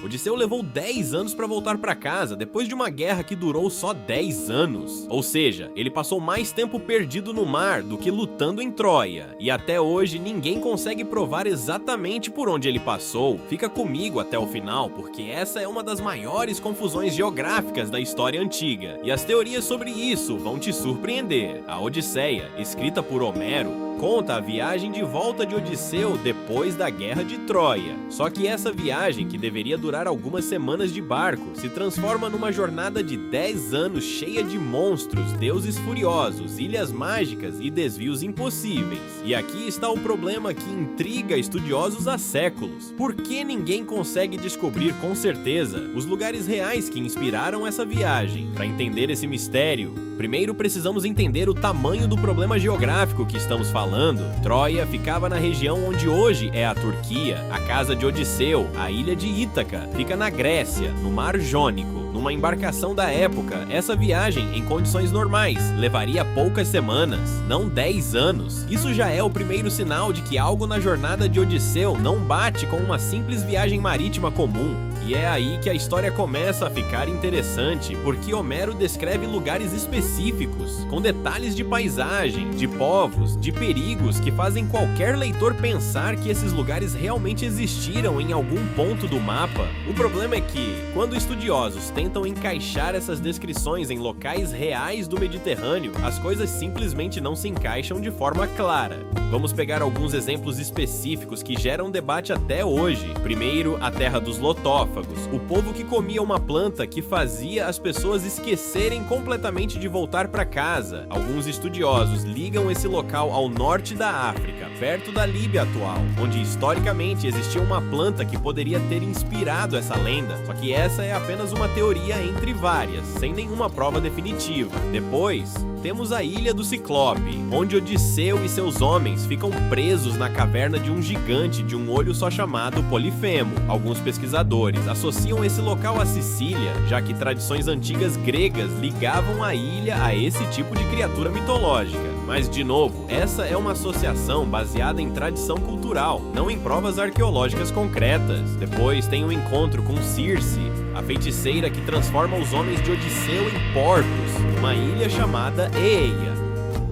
Odisseu levou 10 anos para voltar para casa depois de uma guerra que durou só 10 anos. Ou seja, ele passou mais tempo perdido no mar do que lutando em Troia. E até hoje ninguém consegue provar exatamente por onde ele passou. Fica comigo até o final, porque essa é uma das maiores confusões geográficas da história antiga. E as teorias sobre isso vão te surpreender. A Odisseia, escrita por Homero, conta a viagem de volta de Odisseu depois da Guerra de Troia. Só que essa viagem, que deveria durar algumas semanas de barco, se transforma numa jornada de 10 anos cheia de monstros, deuses furiosos, ilhas mágicas e desvios impossíveis. E aqui está o problema que intriga estudiosos há séculos. Por que ninguém consegue descobrir com certeza os lugares reais que inspiraram essa viagem? Para entender esse mistério, primeiro precisamos entender o tamanho do problema geográfico que estamos falando. Troia ficava na região onde hoje é a Turquia. A casa de Odisseu, a ilha de Ítaca, fica na Grécia, no Mar Jônico. Numa embarcação da época, essa viagem, em condições normais, levaria poucas semanas, não 10 anos. Isso já é o primeiro sinal de que algo na jornada de Odisseu não bate com uma simples viagem marítima comum. E é aí que a história começa a ficar interessante, porque Homero descreve lugares específicos, com detalhes de paisagem, de povos, de perigos que fazem qualquer leitor pensar que esses lugares realmente existiram em algum ponto do mapa. O problema é que, quando estudiosos tentam encaixar essas descrições em locais reais do Mediterrâneo, as coisas simplesmente não se encaixam de forma clara. Vamos pegar alguns exemplos específicos que geram debate até hoje. Primeiro, a terra dos lotófagos, o povo que comia uma planta que fazia as pessoas esquecerem completamente de voltar para casa. Alguns estudiosos ligam esse local ao norte da África, perto da Líbia atual, onde historicamente existia uma planta que poderia ter inspirado essa lenda, só que essa é apenas uma teoria entre várias, sem nenhuma prova definitiva. Depois, temos a Ilha do Ciclope, onde Odisseu e seus homens ficam presos na caverna de um gigante de um olho só chamado Polifemo. Alguns pesquisadores associam esse local à Sicília, já que tradições antigas gregas ligavam a ilha a esse tipo de criatura mitológica. Mas, de novo, essa é uma associação baseada em tradição cultural, não em provas arqueológicas concretas. Depois tem o encontro com Circe, a feiticeira que transforma os homens de Odisseu em porcos, uma ilha chamada Eeia.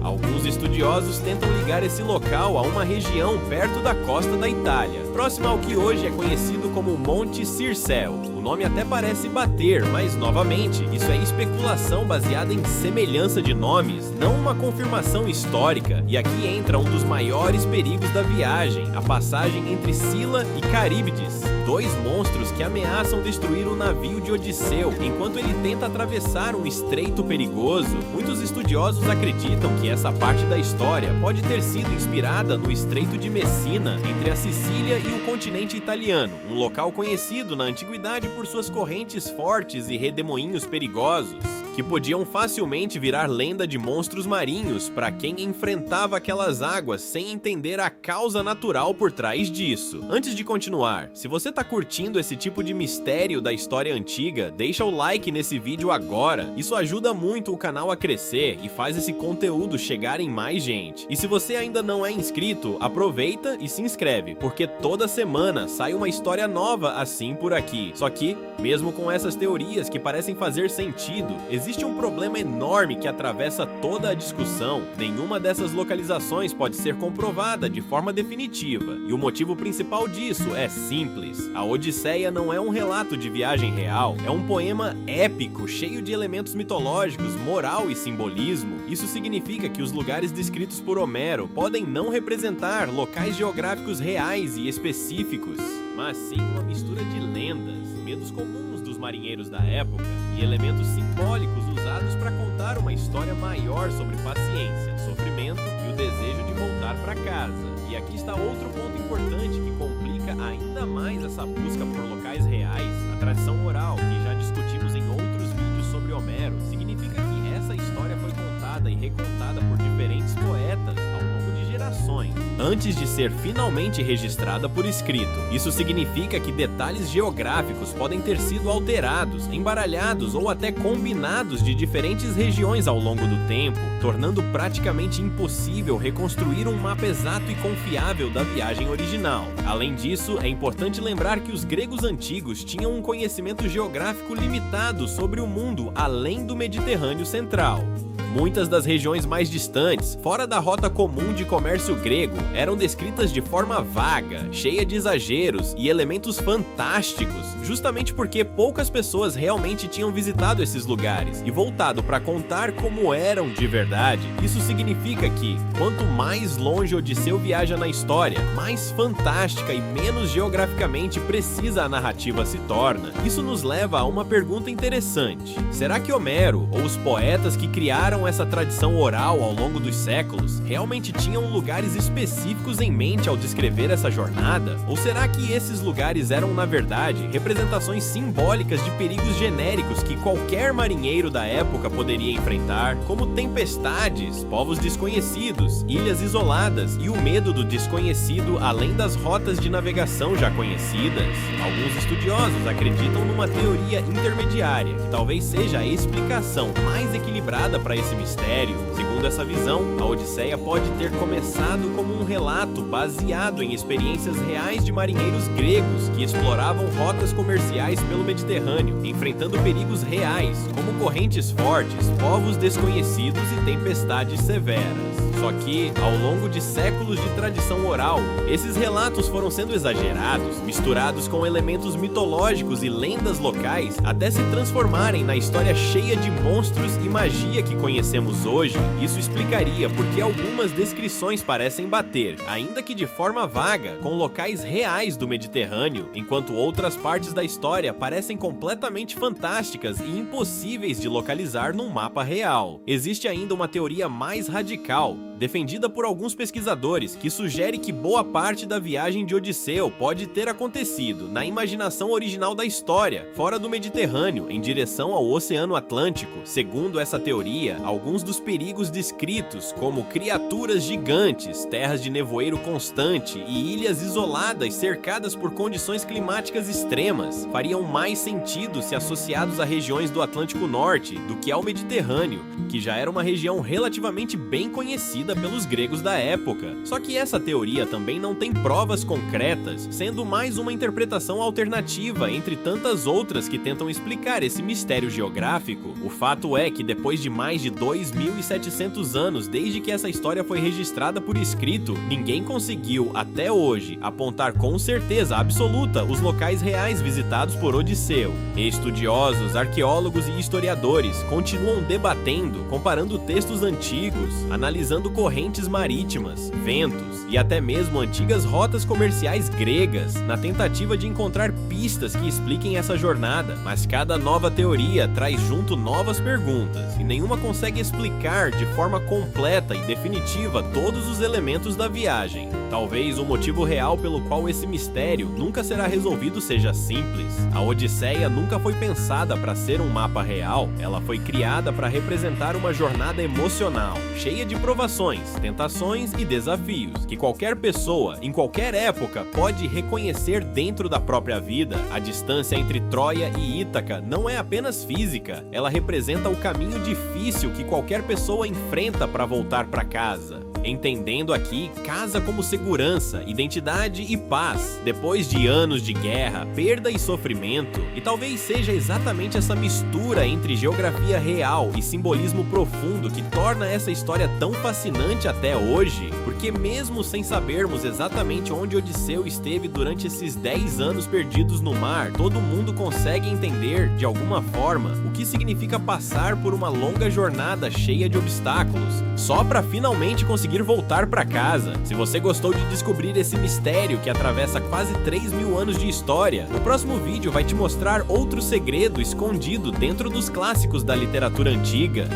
Alguns estudiosos tentam ligar esse local a uma região perto da costa da Itália, próxima ao que hoje é conhecido como Monte Circeo. O nome até parece bater, mas, novamente, isso é especulação baseada em semelhança de nomes, não uma confirmação histórica. E aqui entra um dos maiores perigos da viagem, a passagem entre Sila e Caríbides, dois monstros que ameaçam destruir o navio de Odisseu enquanto ele tenta atravessar um estreito perigoso. Muitos estudiosos acreditam que essa parte da história pode ter sido inspirada no Estreito de Messina, entre a Sicília e o continente italiano, um local conhecido na antiguidade por suas correntes fortes e redemoinhos perigosos, que podiam facilmente virar lenda de monstros marinhos para quem enfrentava aquelas águas sem entender a causa natural por trás disso. Antes de continuar, se você tá curtindo esse tipo de mistério da história antiga, deixa o like nesse vídeo agora. Isso ajuda muito o canal a crescer e faz esse conteúdo chegar em mais gente. E se você ainda não é inscrito, aproveita e se inscreve, porque toda semana sai uma história nova assim por aqui. Só que, mesmo com essas teorias que parecem fazer sentido, existe um problema enorme que atravessa toda a discussão. Nenhuma dessas localizações pode ser comprovada de forma definitiva, e o motivo principal disso é simples. A Odisseia não é um relato de viagem real, é um poema épico, cheio de elementos mitológicos, moral e simbolismo. Isso significa que os lugares descritos por Homero podem não representar locais geográficos reais e específicos, mas sim uma mistura de lendas, medos comuns dos marinheiros da época e elementos simbólicos usados para contar uma história maior sobre paciência, sofrimento e o desejo de voltar para casa. E aqui está outro ponto importante que complica ainda mais essa busca por locais reais. A tradição oral, que já discutimos em outros vídeos sobre Homero, significa que essa história foi contada e recontada por diferentes poetas ao longo de gerações. antes de ser finalmente registrada por escrito. Isso significa que detalhes geográficos podem ter sido alterados, embaralhados ou até combinados de diferentes regiões ao longo do tempo, tornando praticamente impossível reconstruir um mapa exato e confiável da viagem original. Além disso, é importante lembrar que os gregos antigos tinham um conhecimento geográfico limitado sobre o mundo além do Mediterrâneo Central. Muitas das regiões mais distantes, fora da rota comum de comércio grego, eram descritas de forma vaga, cheia de exageros e elementos fantásticos, justamente porque poucas pessoas realmente tinham visitado esses lugares e voltado para contar como eram de verdade. Isso significa que, quanto mais longe Odisseu viaja na história, mais fantástica e menos geograficamente precisa a narrativa se torna. Isso nos leva a uma pergunta interessante. Será que Homero, ou os poetas que criaram essa tradição oral ao longo dos séculos, realmente tinham lugares específicos em mente ao descrever essa jornada? Ou será que esses lugares eram, na verdade, representações simbólicas de perigos genéricos que qualquer marinheiro da época poderia enfrentar, como tempestades, povos desconhecidos, ilhas isoladas e o medo do desconhecido além das rotas de navegação já conhecidas? Alguns estudiosos acreditam numa teoria intermediária, que talvez seja a explicação mais equilibrada para esse mistério. Segundo essa visão, a Odisseia pode ter começado como um relato baseado em experiências reais de marinheiros gregos que exploravam rotas comerciais pelo Mediterrâneo, enfrentando perigos reais, como correntes fortes, povos desconhecidos e tempestades severas. Só que, ao longo de séculos de tradição oral, esses relatos foram sendo exagerados, misturados com elementos mitológicos e lendas locais, até se transformarem na história cheia de monstros e magia que conhecemos hoje. Isso explicaria por que algumas descrições parecem bater, ainda que de forma vaga, com locais reais do Mediterrâneo, enquanto outras partes da história parecem completamente fantásticas e impossíveis de localizar num mapa real. Existe ainda uma teoria mais radical, defendida por alguns pesquisadores, que sugere que boa parte da viagem de Odisseu pode ter acontecido na imaginação original da história, fora do Mediterrâneo, em direção ao Oceano Atlântico. Segundo essa teoria, alguns dos perigos descritos, como criaturas gigantes, terras de nevoeiro constante e ilhas isoladas cercadas por condições climáticas extremas, fariam mais sentido se associados a regiões do Atlântico Norte do que ao Mediterrâneo, que já era uma região relativamente bem conhecida pelos gregos da época. Só que essa teoria também não tem provas concretas, sendo mais uma interpretação alternativa entre tantas outras que tentam explicar esse mistério geográfico. O fato é que depois de mais de 2.700 anos desde que essa história foi registrada por escrito, ninguém conseguiu, até hoje, apontar com certeza absoluta os locais reais visitados por Odisseu. Estudiosos, arqueólogos e historiadores continuam debatendo, comparando textos antigos, analisando correntes marítimas, ventos e até mesmo antigas rotas comerciais gregas, na tentativa de encontrar pistas que expliquem essa jornada. Mas cada nova teoria traz junto novas perguntas, e nenhuma consegue explicar de forma completa e definitiva todos os elementos da viagem. Talvez o motivo real pelo qual esse mistério nunca será resolvido seja simples. A Odisseia nunca foi pensada para ser um mapa real, ela foi criada para representar uma jornada emocional, cheia de provações, tentações e desafios, que qualquer pessoa, em qualquer época, pode reconhecer dentro da própria vida. A distância entre Troia e Ítaca não é apenas física, ela representa o caminho difícil que qualquer pessoa enfrenta para voltar para casa. Entendendo aqui casa como segurança, identidade e paz, depois de anos de guerra, perda e sofrimento. E talvez seja exatamente essa mistura entre geografia real e simbolismo profundo que torna essa história tão fascinante até hoje, porque mesmo sem sabermos exatamente onde Odisseu esteve durante esses 10 anos perdidos no mar, todo mundo consegue entender, de alguma forma, o que significa passar por uma longa jornada cheia de obstáculos, só para finalmente conseguir voltar para casa. Se você gostou de descobrir esse mistério que atravessa quase 3.000 anos de história, o próximo vídeo vai te mostrar outro segredo escondido dentro dos clássicos da literatura antiga.